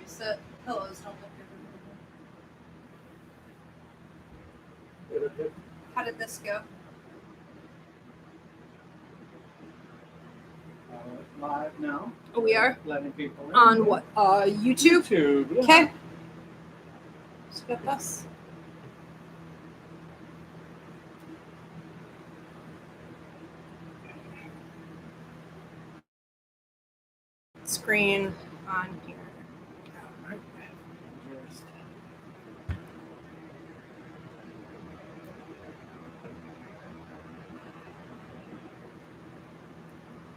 we sit. Pillows don't look good. How did this go? Live now. Oh, we are? Letting people in. On what? YouTube? YouTube. Yeah. Okay. Let's get this. Screen on here.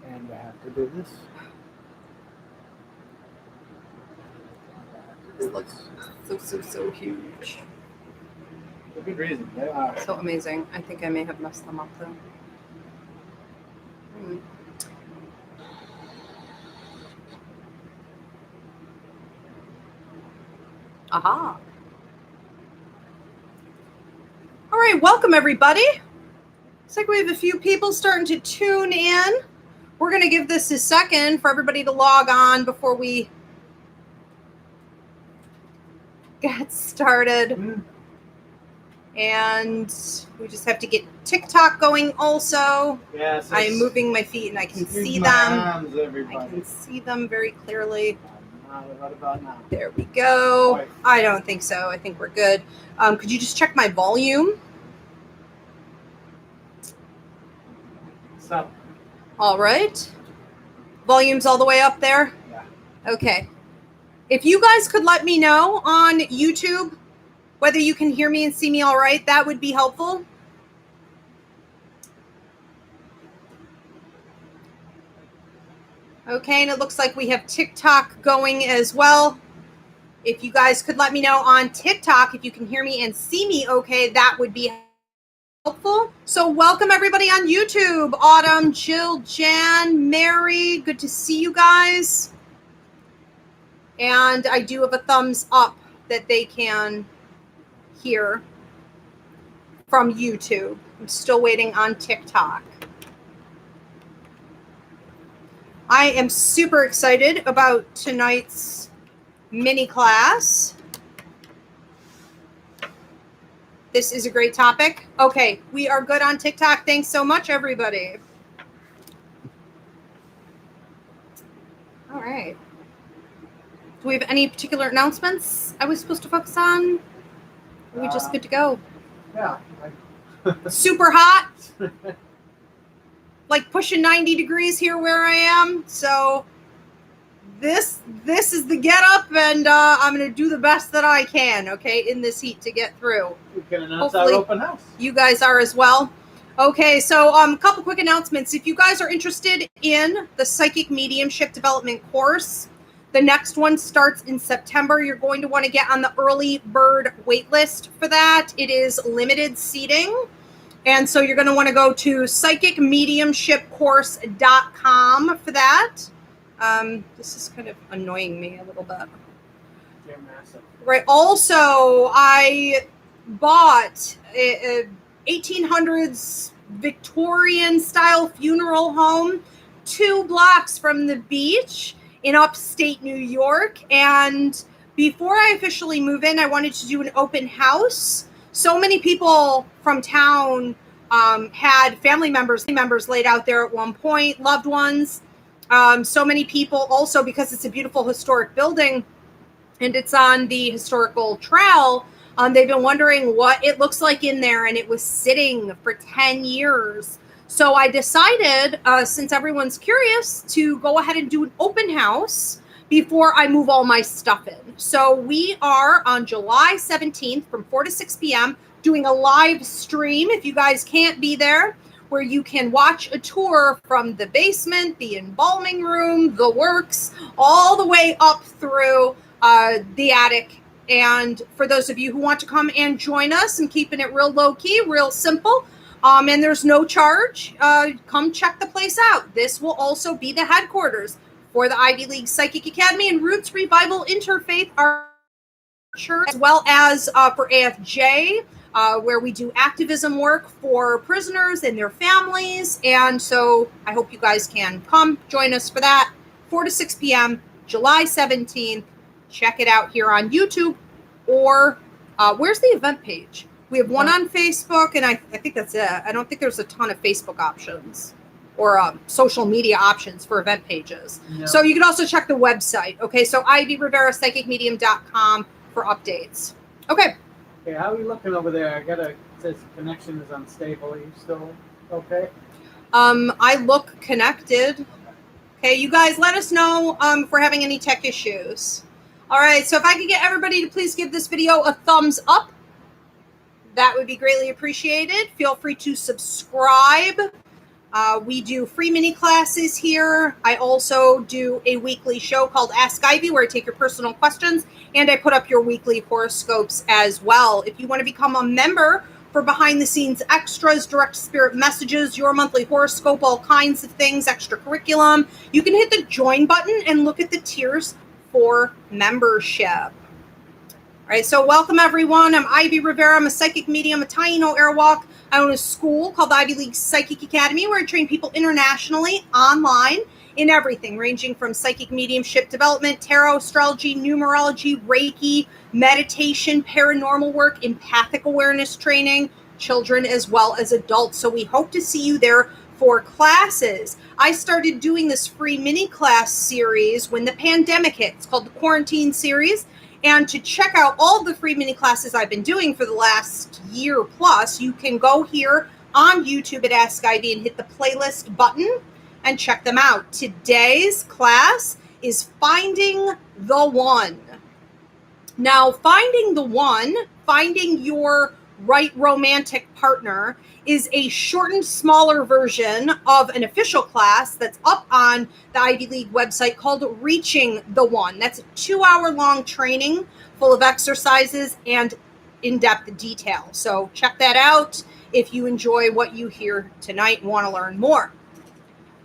And I have to do this. This looks so huge. For good reason. They are. So amazing. I think I may have messed them up though. Aha. All right, welcome everybody. Looks like we have a few people starting to tune in. We're going to give this a second for everybody to log on before we get started. And we just have to get TikTok going also. Yes. I'm moving my feet and I can see them. Hands, everybody. I can see them very clearly. What about now? There we go. Right. I don't think so. I think we're good. Could you just check my volume? So. All right. Volume's all the way up there? Yeah. Okay. If you guys could let me know on YouTube whether you can hear me and see me all right, that would be helpful. Okay, and it looks like we have TikTok going as well. If you guys could let me know on TikTok if you can hear me and see me okay, that would be helpful. So welcome everybody on YouTube. Autumn, Jill, Jan, Mary, good to see you guys. And I do have a thumbs up that they can hear from YouTube. I'm still waiting on TikTok. I am super excited about tonight's mini class. This is a great topic. Okay, we are good on TikTok. Thanks so much, everybody. All right. Do we have any particular announcements I was supposed to focus on? Are we just good to go? Yeah. Super hot. Like pushing 90 degrees here where I am. So this is the get up, and I'm going to do the best that I can, okay, in this heat to get through. We can announce Hopefully our open house. You guys are as well. Okay, so a couple quick announcements. If you guys are interested in the Psychic Mediumship Development course, the next one starts in September. You're going to want to get on the early bird wait list for that. It is limited seating. And so you're going to want to go to psychicmediumshipcourse.com for that. This is kind of annoying me a little bit. They're massive. Right. Also, I bought a 1800s Victorian style funeral home 2 blocks from the beach in upstate New York. And before I officially move in, I wanted to do an open house. So many people from town had family members laid out there at one point, loved ones. So many people also, because it's a beautiful historic building and it's on the historical trail, they've been wondering what it looks like in there, and it was sitting for 10 years. So I decided, since everyone's curious, to go ahead and do an open house before I move all my stuff in. So we are on July 17th from 4 to 6 p.m. doing a live stream, if you guys can't be there, where you can watch a tour from the basement, the embalming room, the works, all the way up through the attic. And for those of you who want to come and join us, I'm keeping it real low-key, real simple, and there's no charge. Come check the place out. This will also be the headquarters for the Ivy League Psychic Academy and Roots Revival Interfaith Archer, as well as for AFJ, where we do activism work for prisoners and their families. And so I hope you guys can come join us for that. 4 to 6 p.m., July 17th, check it out here on YouTube, or where's the event page? We have one on Facebook, and I think that's it. I don't think there's a ton of Facebook options or social media options for event pages. No. So you can also check the website. Okay, so IvyRiveraPsychicMedium.com for updates. Okay. Okay, how are we looking over there? It says connection is unstable. Are you still okay? I look connected. Okay, you guys let us know if we're having any tech issues. All right, so if I could get everybody to please give this video a thumbs up, that would be greatly appreciated. Feel free to subscribe. We do free mini classes here. I also do a weekly show called Ask Ivy, where I take your personal questions, and I put up your weekly horoscopes as well. If you want to become a member for behind the scenes extras, direct spirit messages, your monthly horoscope, all kinds of things, extra curriculum, you can hit the join button and look at the tiers for membership. All right, so welcome everyone. I'm Ivy Rivera. I'm a psychic medium, a Taino Airwalk. I own a school called the Ivy League Psychic Academy, where I train people internationally, online, in everything, ranging from psychic mediumship development, tarot, astrology, numerology, Reiki, meditation, paranormal work, empathic awareness training, children as well as adults. So we hope to see you there for classes. I started doing this free mini class series when the pandemic hit. It's called the Quarantine Series. And to check out all the free mini classes I've been doing for the last year plus, you can go here on YouTube at Ask Ivy and hit the playlist button and check them out. Today's class is Finding the One. Now, finding the one, finding your right romantic partner, is a shortened, smaller version of an official class that's up on the Ivy League website called Reaching the One. That's a 2-hour-long training full of exercises and in-depth detail. So check that out if you enjoy what you hear tonight and want to learn more.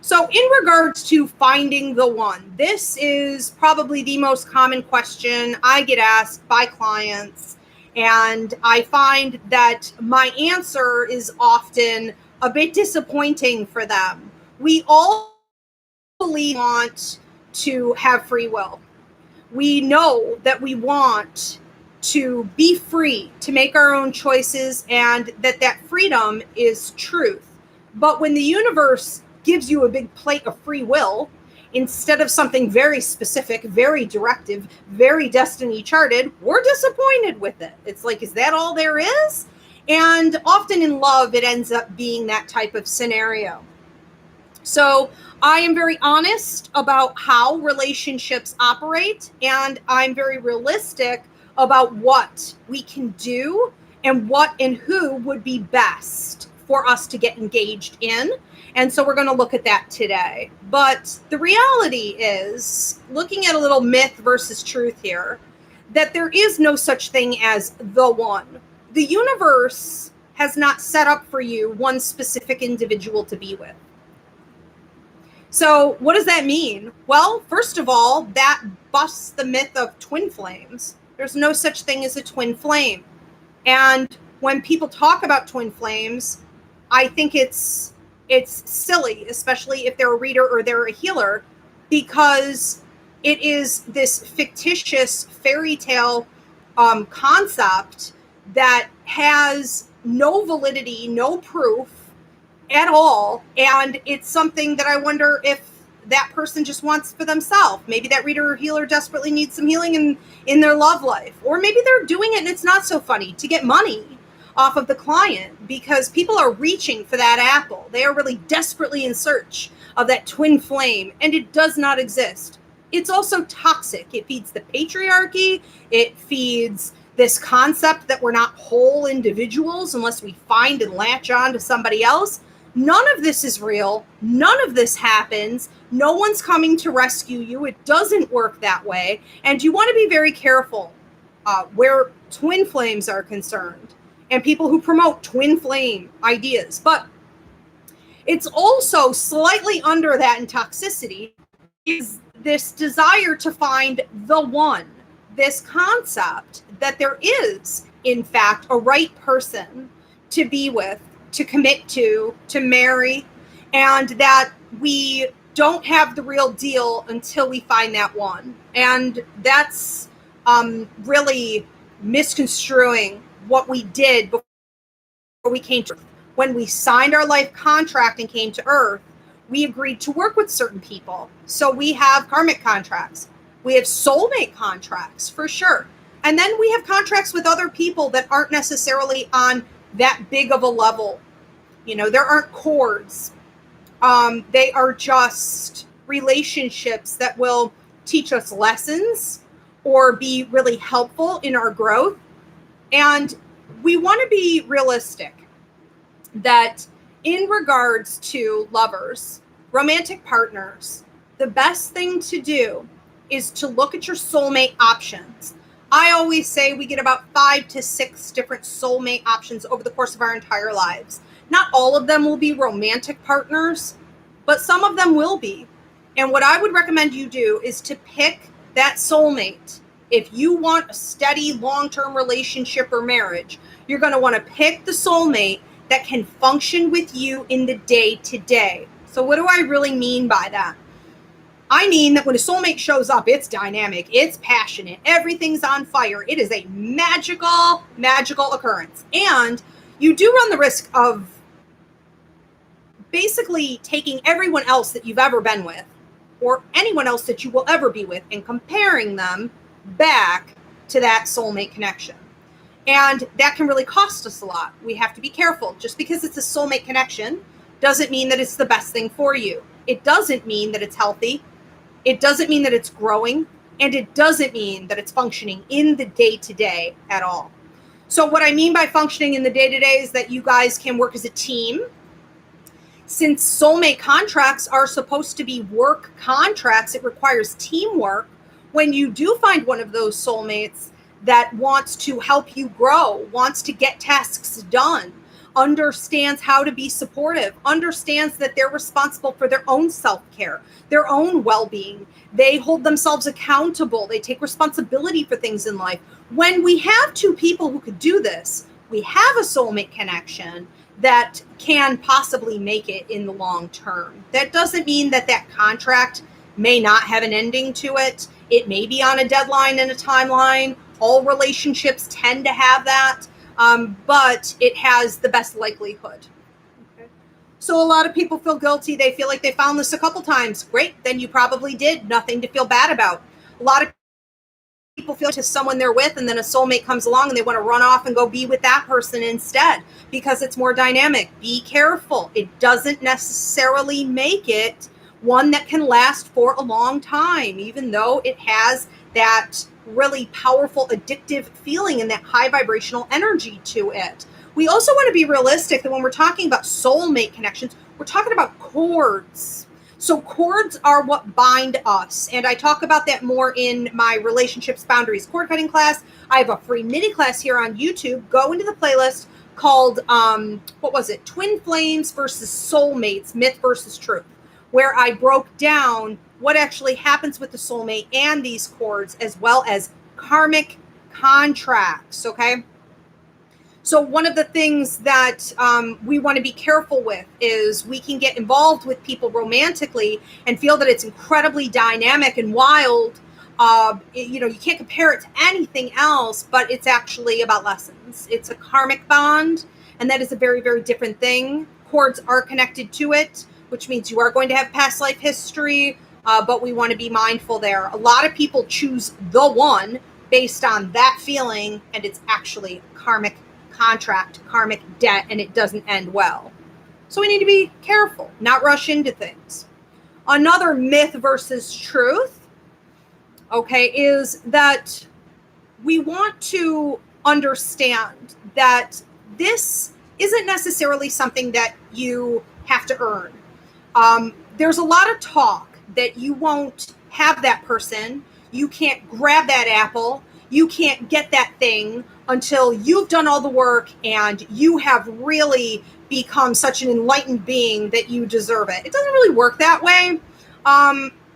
So in regards to finding the one, this is probably the most common question I get asked by clients, and I find that my answer is often a bit disappointing for them. We all want to have free will. We know that we want to be free, to make our own choices, and that freedom is truth. But when the universe gives you a big plate of free will, instead of something very specific, very directive, very destiny charted, we're disappointed with it. It's like, is that all there is? And often in love, it ends up being that type of scenario. So I am very honest about how relationships operate, and I'm very realistic about what we can do and what and who would be best for us to get engaged in. And so we're going to look at that today. But the reality is, looking at a little myth versus truth here, that there is no such thing as the one. The universe has not set up for you one specific individual to be with. So what does that mean? Well, first of all, that busts the myth of twin flames. There's no such thing as a twin flame. And when people talk about twin flames, I think it's silly, especially if they're a reader or they're a healer, because it is this fictitious fairy tale concept that has no validity, no proof at all. And it's something that I wonder if that person just wants for themselves. Maybe that reader or healer desperately needs some healing in their love life. Or maybe they're doing it and it's not so funny to get money off of the client, because people are reaching for that apple. They are really desperately in search of that twin flame, and it does not exist. It's also toxic. It feeds the patriarchy. It feeds this concept that we're not whole individuals unless we find and latch on to somebody else. None of this is real. None of this happens. No one's coming to rescue you. It doesn't work that way. And you want to be very careful where twin flames are concerned, and people who promote twin flame ideas. But it's also slightly under that in toxicity is this desire to find the one, this concept that there is, in fact, a right person to be with, to commit to marry, and that we don't have the real deal until we find that one. And that's really misconstruing what we did before we came to Earth. When we signed our life contract and came to Earth, we agreed to work with certain people. So we have karmic contracts. We have soulmate contracts for sure. And then we have contracts with other people that aren't necessarily on that big of a level. You know, there aren't cords. They are just relationships that will teach us lessons or be really helpful in our growth. And we want to be realistic that in regards to lovers, romantic partners, the best thing to do is to look at your soulmate options. I always say we get about 5 to 6 different soulmate options over the course of our entire lives. Not all of them will be romantic partners, but some of them will be. And what I would recommend you do is to pick that soulmate. If you want a steady long-term relationship or marriage, you're going to want to pick the soulmate that can function with you in the day-to-day. So what do I really mean by that? I mean that when a soulmate shows up, it's dynamic, it's passionate, everything's on fire. It is a magical, magical occurrence. And you do run the risk of basically taking everyone else that you've ever been with or anyone else that you will ever be with and comparing them back to that soulmate connection. And that can really cost us a lot. We have to be careful. Just because it's a soulmate connection doesn't mean that it's the best thing for you. It doesn't mean that it's healthy. It doesn't mean that it's growing. And it doesn't mean that it's functioning in the day-to-day at all. So what I mean by functioning in the day-to-day is that you guys can work as a team. Since soulmate contracts are supposed to be work contracts, it requires teamwork. When you do find one of those soulmates that wants to help you grow, wants to get tasks done, understands how to be supportive, understands that they're responsible for their own self-care, their own well-being. They hold themselves accountable. They take responsibility for things in life. When we have two people who could do this, we have a soulmate connection that can possibly make it in the long term. That doesn't mean that that contract may not have an ending to it. It may be on a deadline and a timeline. All relationships tend to have that, but it has the best likelihood. Okay. So a lot of people feel guilty. They feel like they found this a couple times. Great, then you probably did. Nothing to feel bad about. A lot of people feel to someone they're with, and then a soulmate comes along and they want to run off and go be with that person instead because it's more dynamic. Be careful. It doesn't necessarily make it one that can last for a long time, even though it has that really powerful addictive feeling and that high vibrational energy to it. We also want to be realistic that when we're talking about soulmate connections, we're talking about cords. So cords are what bind us. And I talk about that more in my Relationships Boundaries cord cutting class. I have a free mini class here on YouTube. Go into the playlist called, Twin Flames versus Soulmates, Myth versus Truth, where I broke down what actually happens with the soulmate and these cords, as well as karmic contracts, okay? So one of the things that we want to be careful with is we can get involved with people romantically and feel that it's incredibly dynamic and wild. You can't compare it to anything else, but it's actually about lessons. It's a karmic bond, and that is a very, very different thing. Cords are connected to it, which means you are going to have past life history, but we want to be mindful there. A lot of people choose the one based on that feeling, and it's actually karmic contract, karmic debt, and it doesn't end well. So we need to be careful, not rush into things. Another myth versus truth, okay, is that we want to understand that this isn't necessarily something that you have to earn. There's a lot of talk that you won't have that person, you can't grab that apple, you can't get that thing until you've done all the work and you have really become such an enlightened being that you deserve it. It doesn't really work that way.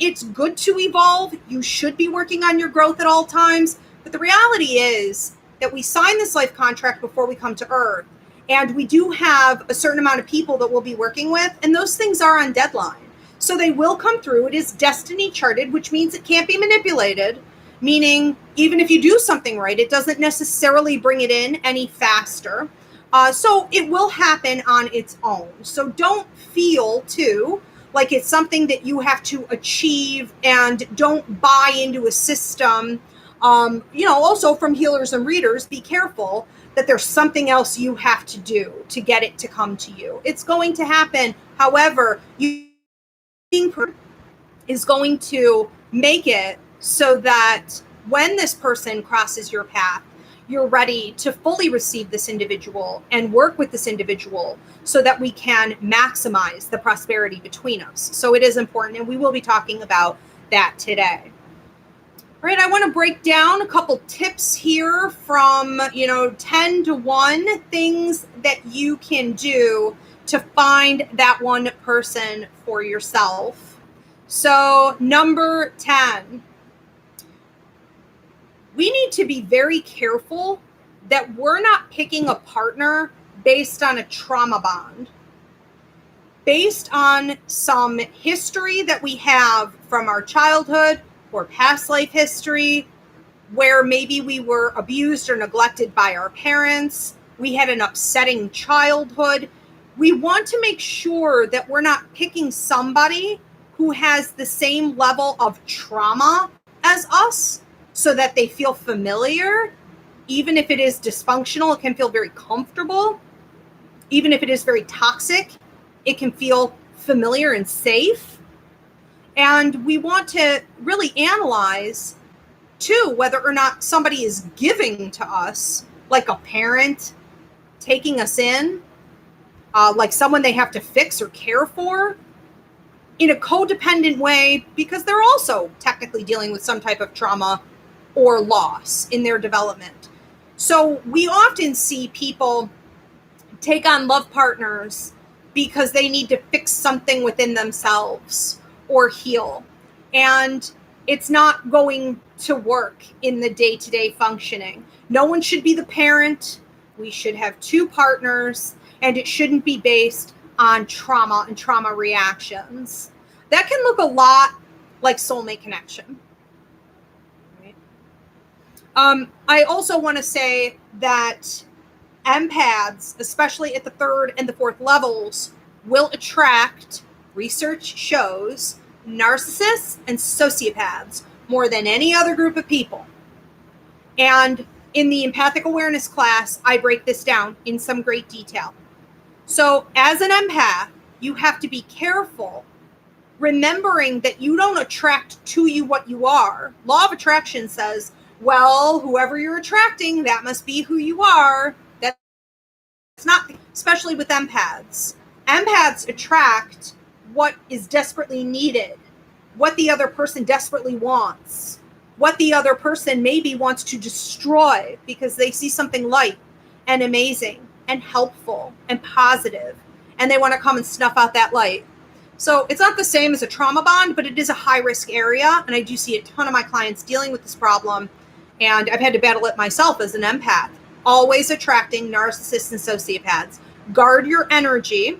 It's good to evolve. You should be working on your growth at all times. But the reality is that we sign this life contract before we come to Earth. And we do have a certain amount of people that we'll be working with. And those things are on deadline. So they will come through. It is destiny charted, which means it can't be manipulated. meaning even if you do something right, it doesn't necessarily bring it in any faster. So it will happen on its own. So don't feel too like it's something that you have to achieve, and don't buy into a system. Also from healers and readers, be careful that there's something else you have to do to get it to come to you. It's going to happen. However, you is going to make it so that when this person crosses your path, you're ready to fully receive this individual and work with this individual so that we can maximize the prosperity between us. So it is important, and we will be talking about that today. All right, I want to break down a couple tips here from, 10 to 1 things that you can do to find that one person for yourself. So number 10, we need to be very careful that we're not picking a partner based on a trauma bond, based on some history that we have from our childhood or past life history, where maybe we were abused or neglected by our parents. We had an upsetting childhood. We want to make sure that we're not picking somebody who has the same level of trauma as us, so that they feel familiar. Even if it is dysfunctional, it can feel very comfortable. Even if it is very toxic, it can feel familiar and safe. And we want to really analyze, too, whether or not somebody is giving to us, like a parent taking us in, like someone they have to fix or care for, in a codependent way, because they're also technically dealing with some type of trauma or loss in their development. So we often see people take on love partners because they need to fix something within themselves or heal. And it's not going to work in the day-to-day functioning. No one should be the parent. We should have 2 partners, and it shouldn't be based on trauma and trauma reactions. That can look a lot like soulmate connection. I also want to say that empaths, especially at the 3rd and the 4th levels, will attract, research shows, narcissists and sociopaths more than any other group of people. And in the empathic awareness class, I break this down in some great detail. So as an empath, you have to be careful, remembering that you don't attract to you what you are. Law of attraction says, well, whoever you're attracting, that must be who you are. That's not, especially with empaths. Empaths attract what is desperately needed, what the other person desperately wants, what the other person maybe wants to destroy because they see something light and amazing and helpful and positive, and they want to come and snuff out that light. So it's not the same as a trauma bond, but it is a high-risk area, and I do see a ton of my clients dealing with this problem, and I've had to battle it myself as an empath. Always attracting narcissists and sociopaths. Guard your energy,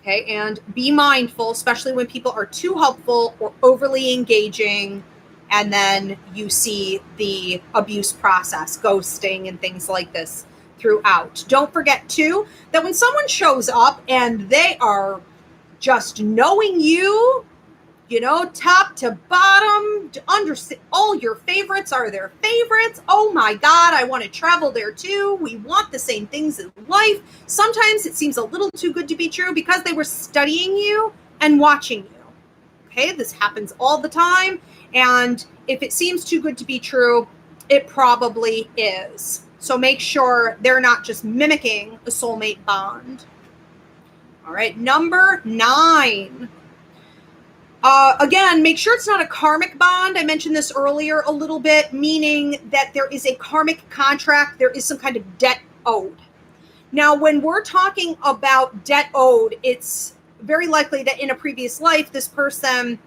okay, and be mindful, especially when people are too helpful or overly engaging, and then you see the abuse process, ghosting and things like this throughout. Don't forget, too, that when someone shows up and they are just knowing you, top to bottom, to understand all your favorites are their favorites. Oh my God, I want to travel there too. We want the same things in life. Sometimes it seems a little too good to be true because they were studying you and watching you. Okay, this happens all the time. And if it seems too good to be true, it probably is. So make sure they're not just mimicking a soulmate bond. All right, number 9. Again, make sure it's not a karmic bond. I mentioned this earlier a little bit, meaning that there is a karmic contract. There is some kind of debt owed. Now, when we're talking about debt owed, it's very likely that in a previous life, this person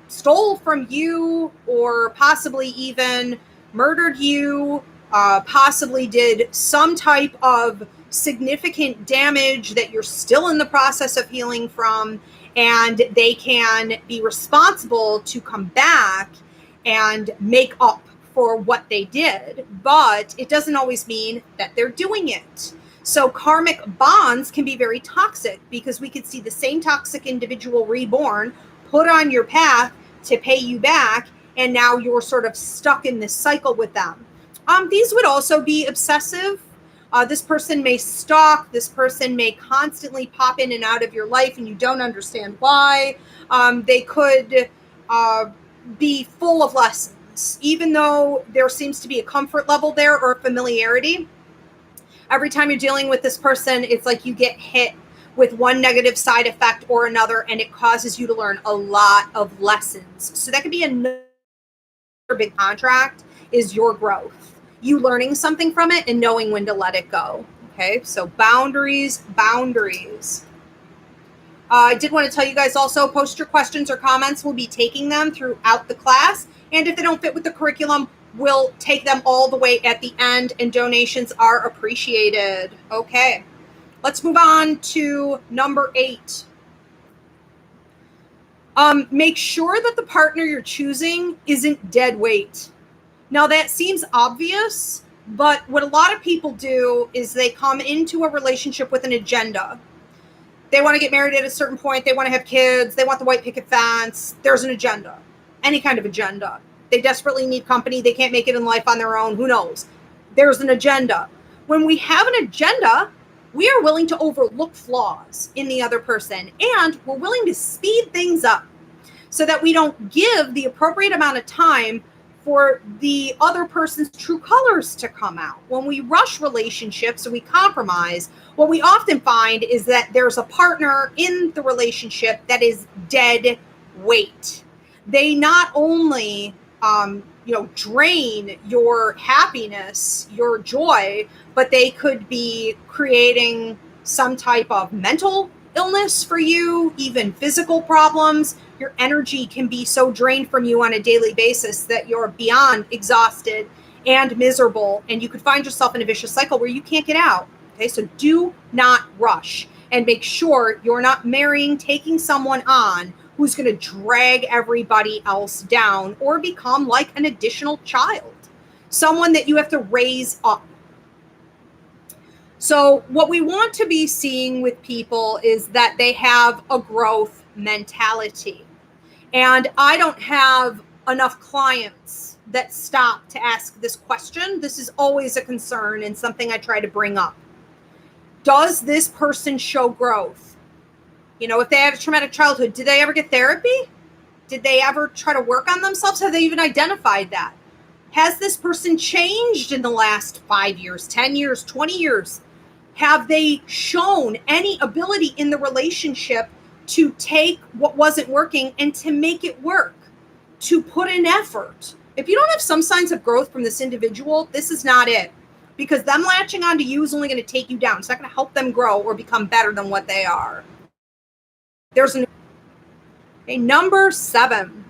stole from you, or possibly even murdered you, possibly did some type of significant damage that you're still in the process of healing from, and they can be responsible to come back and make up for what they did, but it doesn't always mean that they're doing it. So karmic bonds can be very toxic because we could see the same toxic individual reborn, put on your path to pay you back, and now you're sort of stuck in this cycle with them. These would also be obsessive. This person may stalk. This person may constantly pop in and out of your life and you don't understand why. They could be full of lessons, even though there seems to be a comfort level there or familiarity. Every time you're dealing with this person, it's like you get hit with one negative side effect or another, and it causes you to learn a lot of lessons. So that could be another big contract, is your growth. You learning something from it and knowing when to let it go. Okay, so boundaries. I did want to tell you guys also, post your questions or comments. We'll be taking them throughout the class. And if they don't fit with the curriculum, we'll take them all the way at the end, and donations are appreciated. Okay, let's move on to number 8. Make sure that the partner you're choosing isn't dead weight. Now that seems obvious, but what a lot of people do is they come into a relationship with an agenda. They want to get married at a certain point. They want to have kids. They want the white picket fence. There's an agenda, any kind of agenda. They desperately need company. They can't make it in life on their own. Who knows? There's an agenda. When we have an agenda, we are willing to overlook flaws in the other person, and we're willing to speed things up so that we don't give the appropriate amount of time for the other person's true colors to come out. When we rush relationships and we compromise, what we often find is that there's a partner in the relationship that is dead weight. They not only drain your happiness, your joy, but they could be creating some type of mental illness for you, even physical problems. Your energy can be so drained from you on a daily basis that you're beyond exhausted and miserable, and you could find yourself in a vicious cycle where you can't get out. Okay, so do not rush, and make sure you're not marrying, taking someone on who's going to drag everybody else down or become like an additional child, someone that you have to raise up. So what we want to be seeing with people is that they have a growth mentality. And I don't have enough clients that stop to ask this question. This is always a concern and something I try to bring up. Does this person show growth? You know, if they had a traumatic childhood, did they ever get therapy? Did they ever try to work on themselves? Have they even identified that? Has this person changed in the last 5 years, 10 years, 20 years? Have they shown any ability in the relationship to take what wasn't working and to make it work, to put in effort? If you don't have some signs of growth from this individual, this is not it. Because them latching onto you is only going to take you down. It's not going to help them grow or become better than what they are. There's number 7.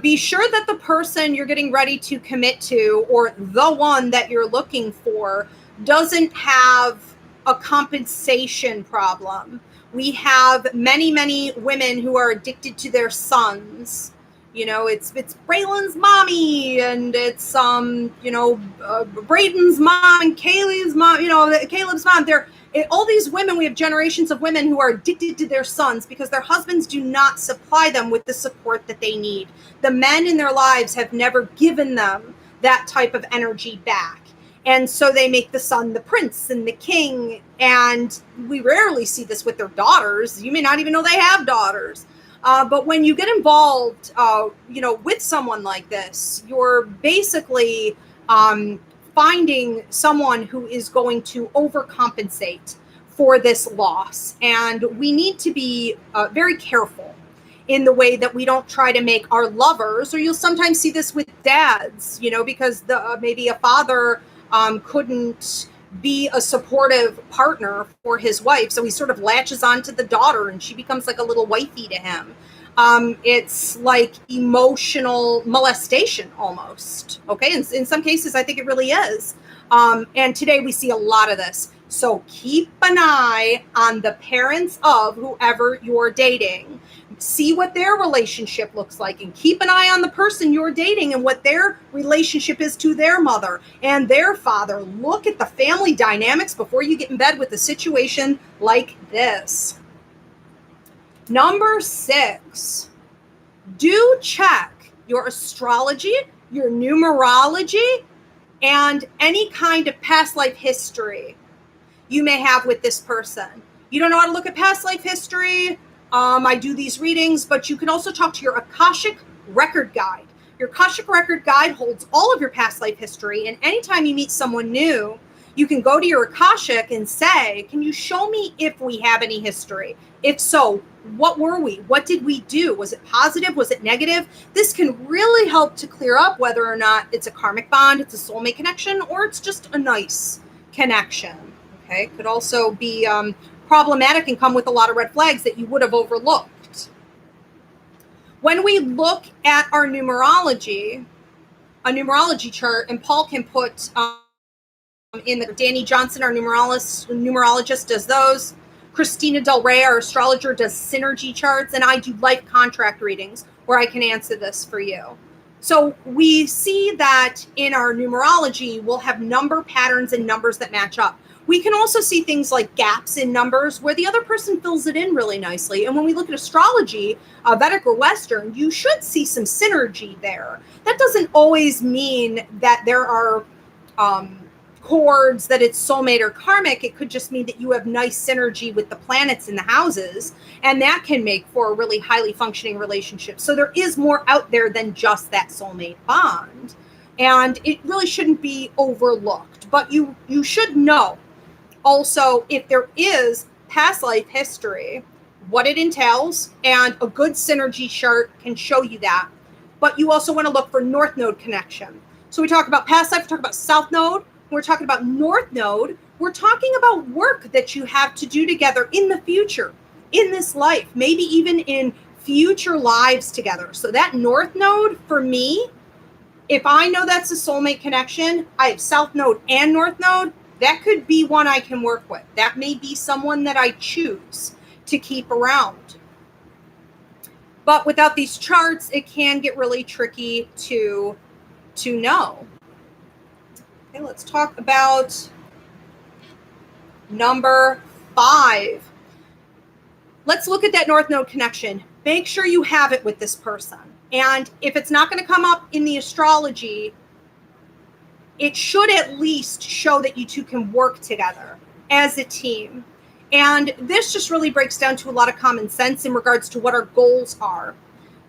Be sure that the person you're getting ready to commit to, or the one that you're looking for, doesn't have a compensation problem. We have many, many women who are addicted to their sons. You know, it's Braylon's mommy, and it's Braden's mom and Kaylee's mom. You know, Caleb's mom. All these women. We have generations of women who are addicted to their sons because their husbands do not supply them with the support that they need. The men in their lives have never given them that type of energy back. And so they make the son the prince and the king. And we rarely see this with their daughters. You may not even know they have daughters. But when you get involved, with someone like this, you're basically finding someone who is going to overcompensate for this loss. And we need to be very careful in the way that we don't try to make our lovers, or you'll sometimes see this with dads, because maybe a father couldn't be a supportive partner for his wife. So he sort of latches onto the daughter and she becomes like a little wifey to him. It's like emotional molestation almost. Okay. And in some cases, I think it really is. And today we see a lot of this. So keep an eye on the parents of whoever you're dating. See what their relationship looks like, and keep an eye on the person you're dating and what their relationship is to their mother and their father. Look at the family dynamics before you get in bed with a situation like this. Number 6, do check your astrology, your numerology, and any kind of past life history you may have with this person. You don't know how to look at past life history? I do these readings, but you can also talk to your Akashic Record Guide. Your Akashic Record Guide holds all of your past life history, and anytime you meet someone new, you can go to your Akashic and say, can you show me if we have any history? If so, what were we? What did we do? Was it positive? Was it negative? This can really help to clear up whether or not it's a karmic bond, it's a soulmate connection, or it's just a nice connection. Okay, could also be problematic and come with a lot of red flags that you would have overlooked. When we look at our numerology, a numerology chart, and Paul can put in the Danny Johnson, our numerologist, does those. Christina Del Rey, our astrologer, does synergy charts, and I do life contract readings where I can answer this for you. So we see that in our numerology, we'll have number patterns and numbers that match up. We can also see things like gaps in numbers where the other person fills it in really nicely. And when we look at astrology, Vedic or Western, you should see some synergy there. That doesn't always mean that there are chords, that it's soulmate or karmic. It could just mean that you have nice synergy with the planets in the houses, and that can make for a really highly functioning relationship. So there is more out there than just that soulmate bond, and it really shouldn't be overlooked. But you should know also if there is past life history, what it entails, and a good synergy chart can show you that. But you also want to look for North Node connection. So we talk about past life, we talk about South Node, we're talking about North Node, we're talking about work that you have to do together in the future, in this life, maybe even in future lives together. So that North Node, for me, if I know that's a soulmate connection, I have South Node and North Node, that could be one I can work with. That may be someone that I choose to keep around. But without these charts, it can get really tricky to know. Okay, let's talk about number 5. Let's look at that North Node connection. Make sure you have it with this person. And if it's not going to come up in the astrology, it should at least show that you two can work together as a team. And this just really breaks down to a lot of common sense in regards to what our goals are.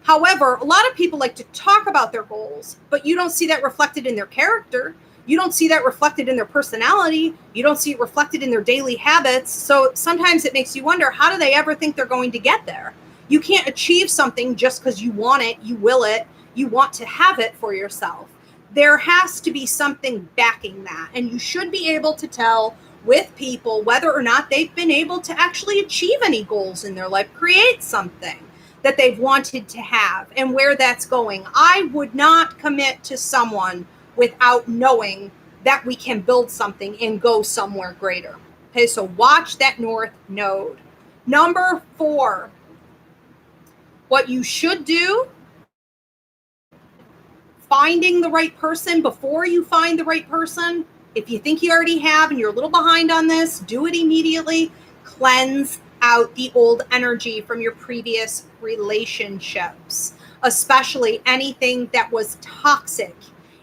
However, a lot of people like to talk about their goals, but you don't see that reflected in their character. You don't see that reflected in their personality. You don't see it reflected in their daily habits. So sometimes it makes you wonder, how do they ever think they're going to get there? You can't achieve something just because you want it, you will it, you want to have it for yourself. There has to be something backing that. And you should be able to tell with people whether or not they've been able to actually achieve any goals in their life, create something that they've wanted to have, and where that's going. I would not commit to someone without knowing that we can build something and go somewhere greater. Okay, so watch that North Node. Number 4, what you should do, finding the right person before you find the right person. If you think you already have and you're a little behind on this, do it immediately. Cleanse out the old energy from your previous relationships, especially anything that was toxic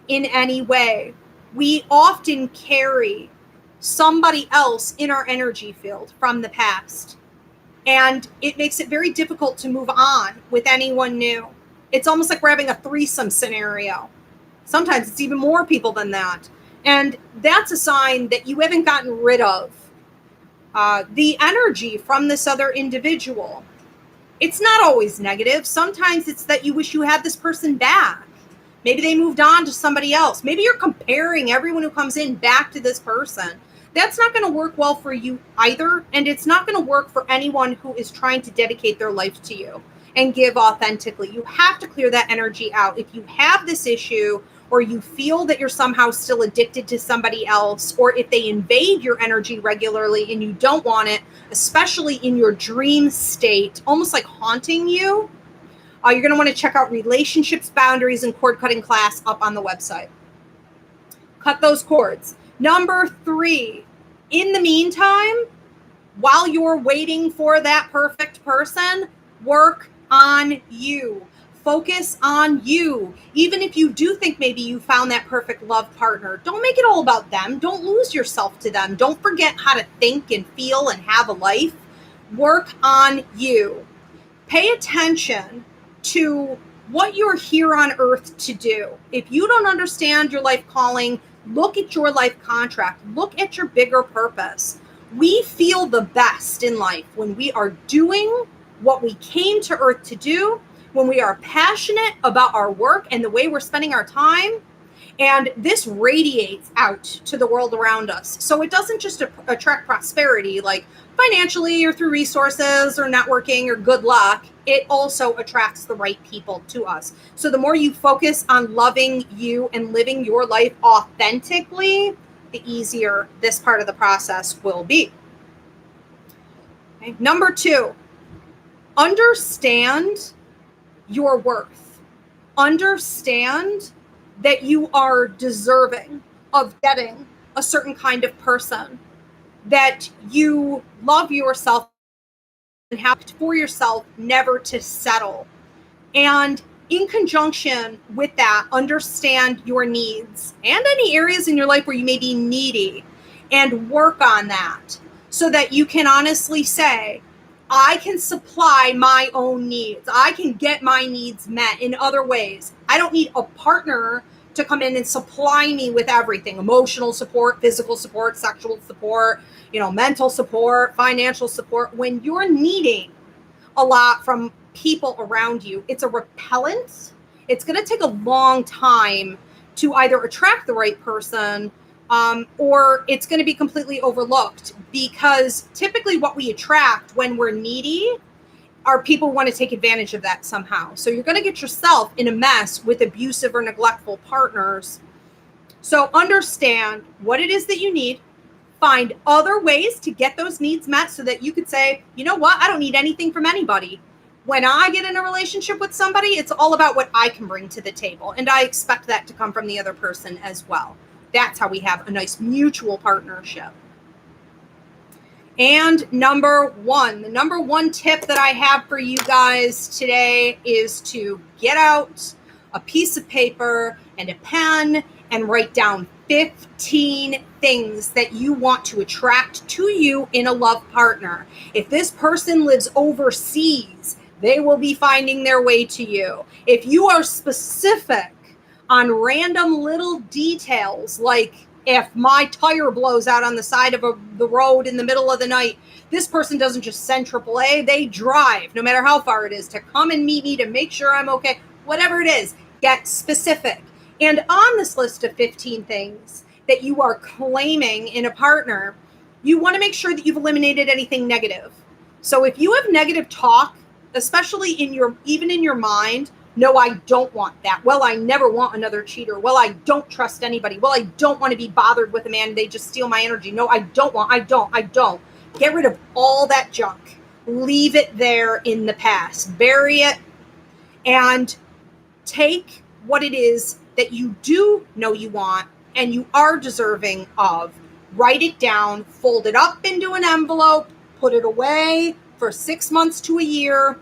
in any way. We often carry somebody else in our energy field from the past, and it makes it very difficult to move on with anyone new. It's almost like we're having a threesome scenario. Sometimes it's even more people than that. And that's a sign that you haven't gotten rid of the energy from this other individual. It's not always negative. Sometimes it's that you wish you had this person back. Maybe they moved on to somebody else. Maybe you're comparing everyone who comes in back to this person. That's not going to work well for you either. And it's not going to work for anyone who is trying to dedicate their life to you. and give authentically. You have to clear that energy out. If you have this issue, or you feel that you're somehow still addicted to somebody else, or if they invade your energy regularly and you don't want it, especially in your dream state, almost like haunting you, you're going to want to check out Relationships, Boundaries, and Cord Cutting class up on the website. Cut those cords. Number 3, in the meantime, while you're waiting for that perfect person, work on you. Focus on you. Even if you do think maybe you found that perfect love partner, don't make it all about them. Don't lose yourself to them. Don't forget how to think and feel and have a life. Work on you. Pay attention to what you're here on earth to do. If you don't understand your life calling, look at your life contract. Look at your bigger purpose. We feel the best in life when we are doing what we came to earth to do, when we are passionate about our work and the way we're spending our time, and this radiates out to the world around us. So it doesn't just attract prosperity, like financially or through resources or networking or good luck. It also attracts the right people to us. So the more you focus on loving you and living your life authentically, the easier this part of the process will be. Okay. Number 2, understand your worth. Understand that you are deserving of getting a certain kind of person, that you love yourself and have for yourself never to settle. And in conjunction with that, understand your needs and any areas in your life where you may be needy, and work on that so that you can honestly say, I can supply my own needs. I can get my needs met in other ways. I don't need a partner to come in and supply me with everything: emotional support, physical support, sexual support, mental support, financial support. When you're needing a lot from people around you, it's a repellent. It's going to take a long time to either attract the right person, or it's going to be completely overlooked, because typically what we attract when we're needy are people who want to take advantage of that somehow. So you're going to get yourself in a mess with abusive or neglectful partners. So understand what it is that you need. Find other ways to get those needs met so that you could say, you know what, I don't need anything from anybody. When I get in a relationship with somebody, it's all about what I can bring to the table. And I expect that to come from the other person as well. That's how we have a nice mutual partnership. And number 1, the number 1 tip that I have for you guys today is to get out a piece of paper and a pen and write down 15 things that you want to attract to you in a love partner. If this person lives overseas, they will be finding their way to you. If you are specific on random little details, like if my tire blows out on the side of the road in the middle of the night, this person doesn't just send AAA, they drive, no matter how far it is, to come and meet me to make sure I'm okay. Whatever it is, get specific. And on this list of 15 things that you are claiming in a partner, you want to make sure that you've eliminated anything negative. So if you have negative talk, especially even in your mind, no, I don't want that. Well, I never want another cheater. Well, I don't trust anybody. Well, I don't want to be bothered with a man. They just steal my energy. No, I don't. Get rid of all that junk. Leave it there in the past. Bury it and take what it is that you do know you want and you are deserving of. Write it down, fold it up into an envelope, put it away for 6 months to a year.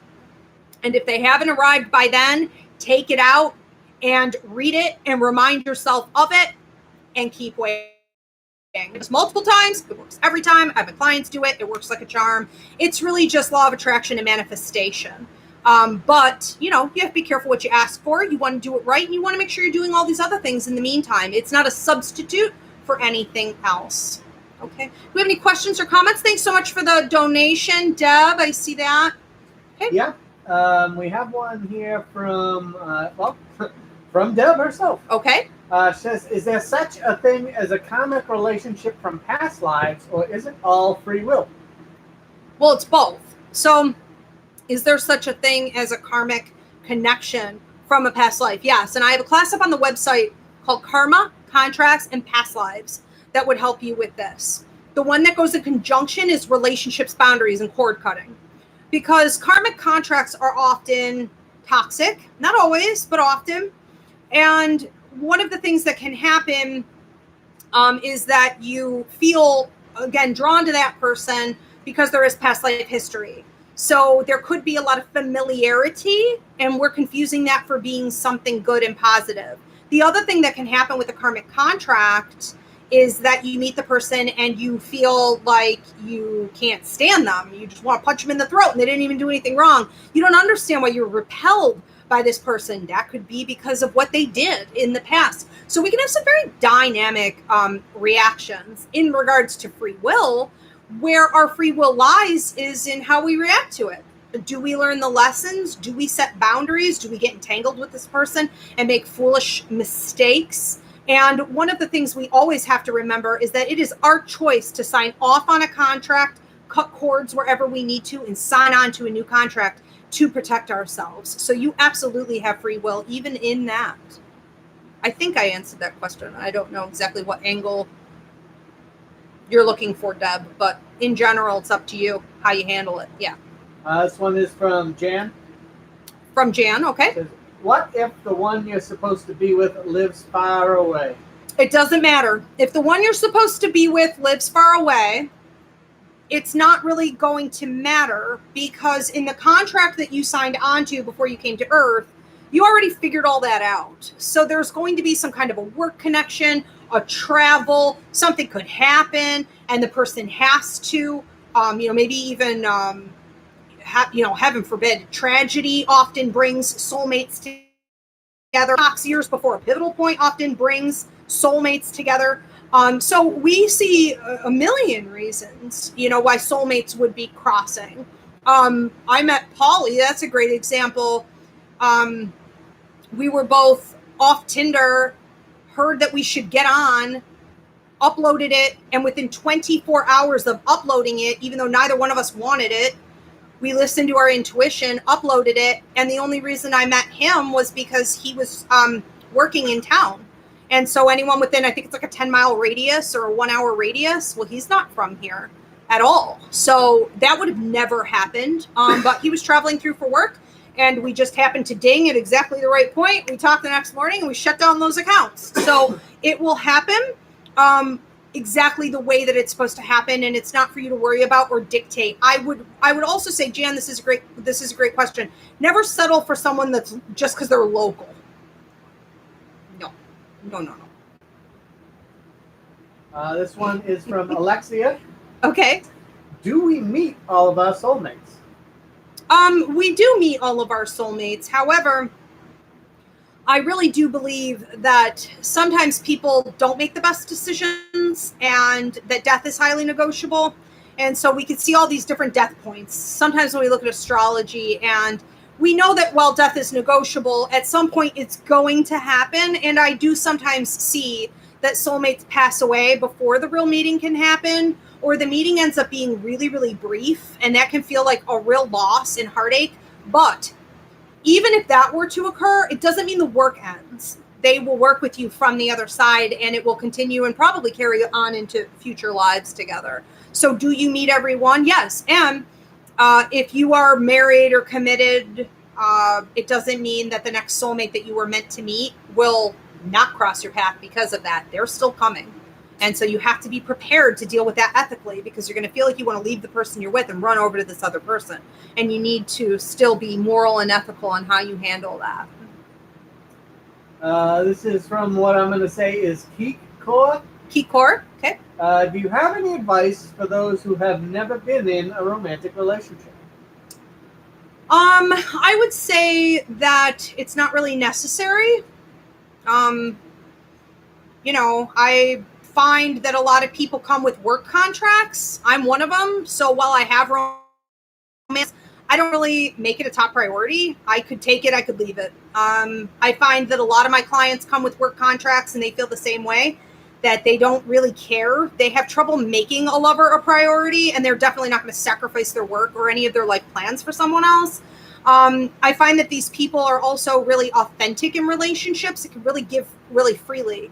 And if they haven't arrived by then, take it out and read it and remind yourself of it and keep waiting. It's multiple times. It works every time. I have my clients do it. It works like a charm. It's really just law of attraction and manifestation. But, you have to be careful what you ask for. You want to do it right, and you want to make sure you're doing all these other things in the meantime. It's not a substitute for anything else. Okay. Do we have any questions or comments? Thanks so much for the donation, Deb. I see that. Okay. Yeah. We have one here from, from Deb herself. Okay. Says, is there such a thing as a karmic relationship from past lives, or is it all free will? Well, it's both. So Is there such a thing as a karmic connection from a past life? Yes. And I have a class up on the website called Karma, Contracts, and Past Lives that would help you with this. The one that goes in conjunction is relationships, boundaries, and cord cutting. Because karmic contracts are often toxic, not always, but often. And one of the things that can happen is that you feel, again, drawn to that person because there is past life history. So there could be a lot of familiarity, and we're confusing that for being something good and positive. The other thing that can happen with a karmic contract is that you meet the person and you feel like you can't stand them. You just want to punch them in the throat and they didn't even do anything wrong. You don't understand why you're repelled by this person. That could be because of what they did in the past. So we can have some very dynamic reactions in regards to free will. Where our free will lies is in how we react to it. Do we learn the lessons? Do we set boundaries? Do we get entangled with this person and make foolish mistakes? And one of the things we always have to remember is that it is our choice to sign off on a contract, cut cords wherever we need to, and sign on to a new contract to protect ourselves. So you absolutely have free will, even in that. I think I answered that question. I don't know exactly what angle you're looking for, Deb, but in general, it's up to you how you handle it. Yeah. This one is from Jan. From Jan, okay. It says, what if the one you're supposed to be with lives far away? It doesn't matter. If the one you're supposed to be with lives far away, it's not really going to matter, because in the contract that you signed onto before you came to Earth, you already figured all that out. So there's going to be some kind of a work connection, a travel, something could happen, and the person has to, maybe even, heaven forbid, tragedy often brings soulmates together. Years before a pivotal point often brings soulmates together. So we see a million reasons, why soulmates would be crossing. I met Polly. That's a great example. We were both off Tinder, heard that we should get on, uploaded it, and within 24 hours of uploading it, even though neither one of us wanted it, we listened to our intuition, uploaded it, and the only reason I met him was because he was working in town. And so anyone within, I think it's like a 10-mile radius or a 1-hour radius, well, he's not from here at all. So that would have never happened. But he was traveling through for work, and we just happened to ding at exactly the right point. We talked the next morning, and we shut down those accounts. So it will happen exactly the way that it's supposed to happen, and it's not for you to worry about or dictate. I would also say, Jan, this is a great question. Never settle for someone that's just because they're local. No. This one is from Alexia. Okay. Do we meet all of our soulmates? We do meet all of our soulmates. However, I really do believe that sometimes people don't make the best decisions, and that death is highly negotiable. And so we can see all these different death points. Sometimes when we look at astrology, and we know that while death is negotiable, at some point it's going to happen. And I do sometimes see that soulmates pass away before the real meeting can happen, or the meeting ends up being really, really brief. And that can feel like a real loss and heartache. But even if that were to occur, it doesn't mean the work ends. They will work with you from the other side, and it will continue and probably carry on into future lives together. So do you meet everyone? Yes. And if you are married or committed, it doesn't mean that the next soulmate that you were meant to meet will not cross your path because of that. They're still coming. And so you have to be prepared to deal with that ethically, because you're going to feel like you want to leave the person you're with and run over to this other person. And you need to still be moral and ethical on how you handle that. This is from what I'm going to say is Kikor. Kikor, okay. Do you have any advice for those who have never been in a romantic relationship? I would say that it's not really necessary. I find that a lot of people come with work contracts. I'm one of them. So while I have romance, I don't really make it a top priority. I could take it, I could leave it. I find that a lot of my clients come with work contracts and they feel the same way. that they don't really care. They have trouble making a lover a priority, and they're definitely not going to sacrifice their work or any of their life plans for someone else. I find that these people are also really authentic in relationships. It can really give really freely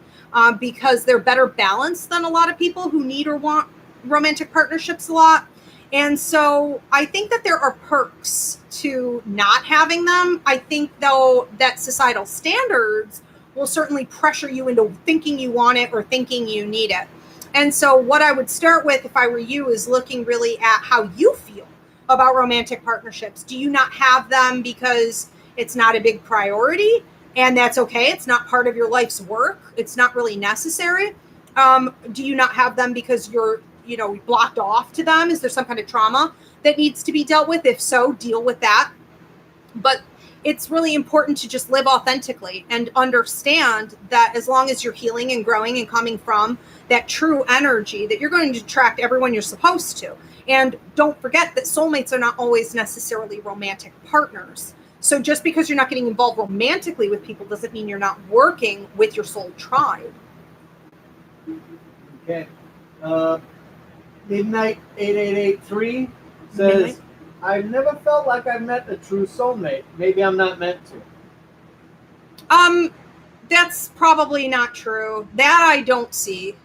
because they're better balanced than a lot of people who need or want romantic partnerships a lot. And so I think that there are perks to not having them. I think, though, that societal standards will certainly pressure you into thinking you want it or thinking you need it. And so what I would start with if I were you is looking really at how you feel about romantic partnerships. Do you not have them because it's not a big priority? And that's okay. It's not part of your life's work. It's not really necessary. Do you not have them because you're blocked off to them? Is there some kind of trauma that needs to be dealt with? If so, deal with that. But it's really important to just live authentically and understand that as long as you're healing and growing and coming from that true energy, that you're going to attract everyone you're supposed to. And don't forget that soulmates are not always necessarily romantic partners. So just because you're not getting involved romantically with people doesn't mean you're not working with your soul tribe. Okay. Midnight 8883 says, Midnight? I've never felt like I've met a true soulmate. Maybe I'm not meant to. That's probably not true. That I don't see.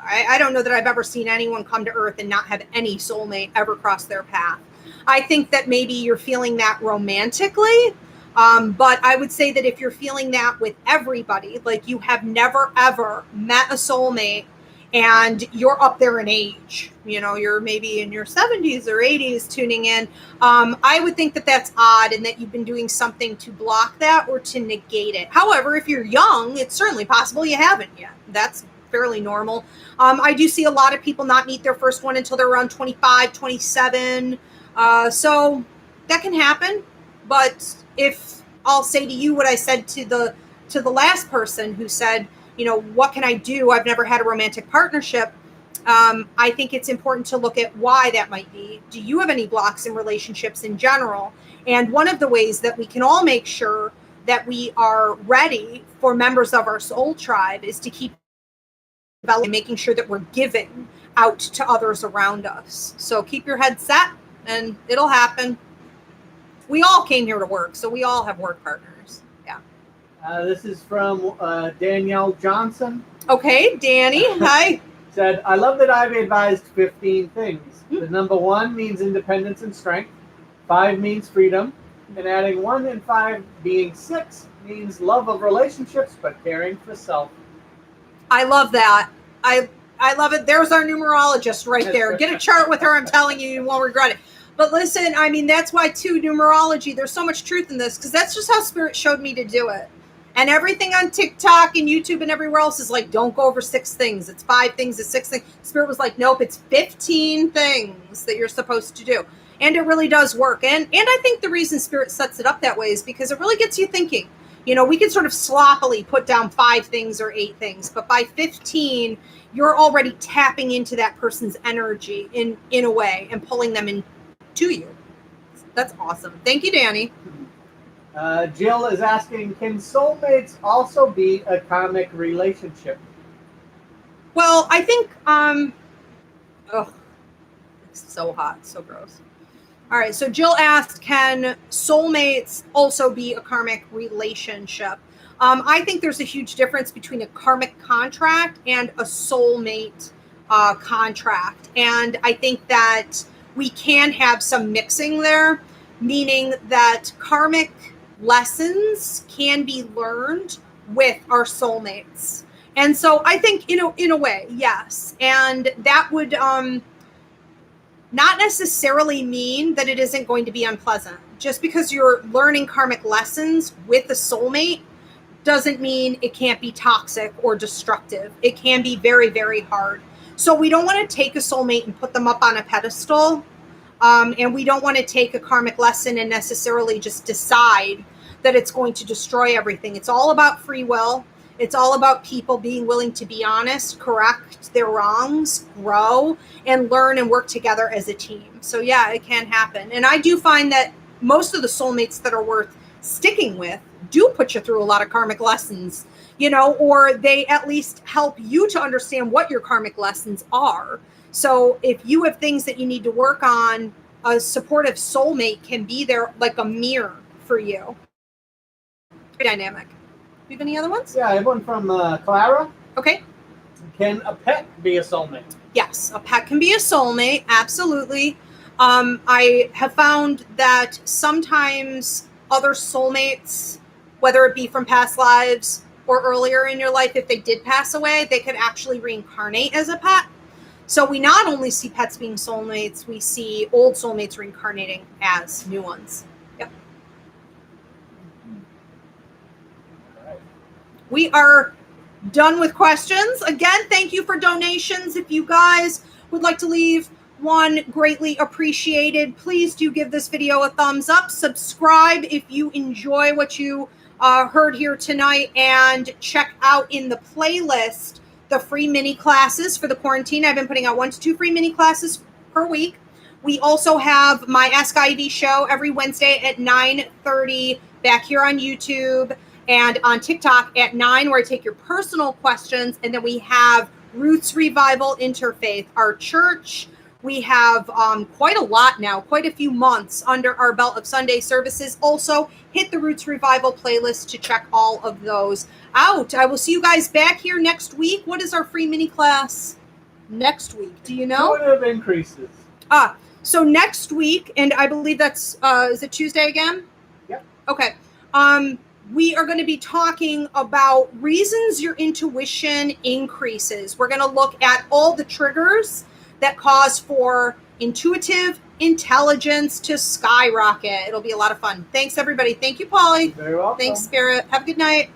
I don't know that I've ever seen anyone come to Earth and not have any soulmate ever cross their path. I think that maybe you're feeling that romantically, but I would say that if you're feeling that with everybody, like you have never ever met a soulmate and you're up there in age, you're maybe in your 70s or 80s tuning in, I would think that that's odd and that you've been doing something to block that or to negate it. However, if you're young, it's certainly possible you haven't yet. That's fairly normal. I do see a lot of people not meet their first one until they're around 25, 27. So that can happen. But if I'll say to you what I said to the last person who said, what can I do? I've never had a romantic partnership. I think it's important to look at why that might be. Do you have any blocks in relationships in general? And one of the ways that we can all make sure that we are ready for members of our soul tribe is to keep making sure that we're giving out to others around us. So keep your head set and it'll happen. We all came here to work, so we all have work partners. Yeah. This is from Danielle Johnson. Okay, Danny. Hi. Said, I love that I've advised 15 things. The number 1 means independence and strength. 5 means freedom. And adding 1 and 5 being 6 means love of relationships, but caring for self. I love that. I love it. There's our numerologist right there. Get a chart with her. I'm telling you, you won't regret it. But listen, I mean, that's why, too, numerology, there's so much truth in this because that's just how Spirit showed me to do it. And everything on TikTok and YouTube and everywhere else is like, don't go over 6 things. It's 5 things, it's 6 things. Spirit was like, nope, it's 15 things that you're supposed to do. And it really does work. And I think the reason Spirit sets it up that way is because it really gets you thinking. We can sort of sloppily put down 5 things or 8 things, but by 15, you're already tapping into that person's energy in a way and pulling them into you. That's awesome. Thank you, Danny. Jill is asking, can soulmates also be a karmic relationship? Well, I think, it's so hot, so gross. All right, so Jill asked, can soulmates also be a karmic relationship? I think there's a huge difference between a karmic contract and a soulmate contract. And I think that we can have some mixing there, meaning that karmic lessons can be learned with our soulmates. And so I think, in a way, yes. And that would not necessarily mean that it isn't going to be unpleasant. Just because you're learning karmic lessons with a soulmate doesn't mean it can't be toxic or destructive. It can be very, very hard. So we don't want to take a soulmate and put them up on a pedestal. And we don't want to take a karmic lesson and necessarily just decide that it's going to destroy everything. It's all about free will. It's all about people being willing to be honest, correct their wrongs, grow, and learn and work together as a team. So yeah, it can happen. And I do find that most of the soulmates that are worth sticking with do put you through a lot of karmic lessons. or they at least help you to understand what your karmic lessons are. So if you have things that you need to work on, a supportive soulmate can be there like a mirror for you. Dynamic. Do you have any other ones? Yeah, I have one from Clara. Okay. Can a pet be a soulmate? Yes, a pet can be a soulmate. Absolutely. I have found that sometimes other soulmates, whether it be from past lives or earlier in your life, if they did pass away, they could actually reincarnate as a pet. So we not only see pets being soulmates, we see old soulmates reincarnating as new ones. Yep. We are done with questions. Again, thank you for donations. If you guys would like to leave one, greatly appreciated. Please do give this video a thumbs up. Subscribe if you enjoy what you heard here tonight, and check out in the playlist the free mini classes for the quarantine. I've been putting out 1 to 2 free mini classes per week. We also have my Ask Ivy show every Wednesday at 9:30 back here on YouTube and on TikTok at 9, where I take your personal questions. And then we have Roots Revival Interfaith, our church. We have quite a lot now, quite a few months under our belt of Sunday services. Also, hit the Roots Revival playlist to check all of those out. I will see you guys back here next week. What is our free mini class next week? Do you know? Intuitive increases. So next week, and I believe that's, is it Tuesday again? Yep. Okay. We are going to be talking about reasons your intuition increases. We're going to look at all the triggers that cause for intuitive intelligence to skyrocket. It'll be a lot of fun. Thanks, everybody. Thank you, Polly. Very welcome. Thanks, Spirit. Have a good night.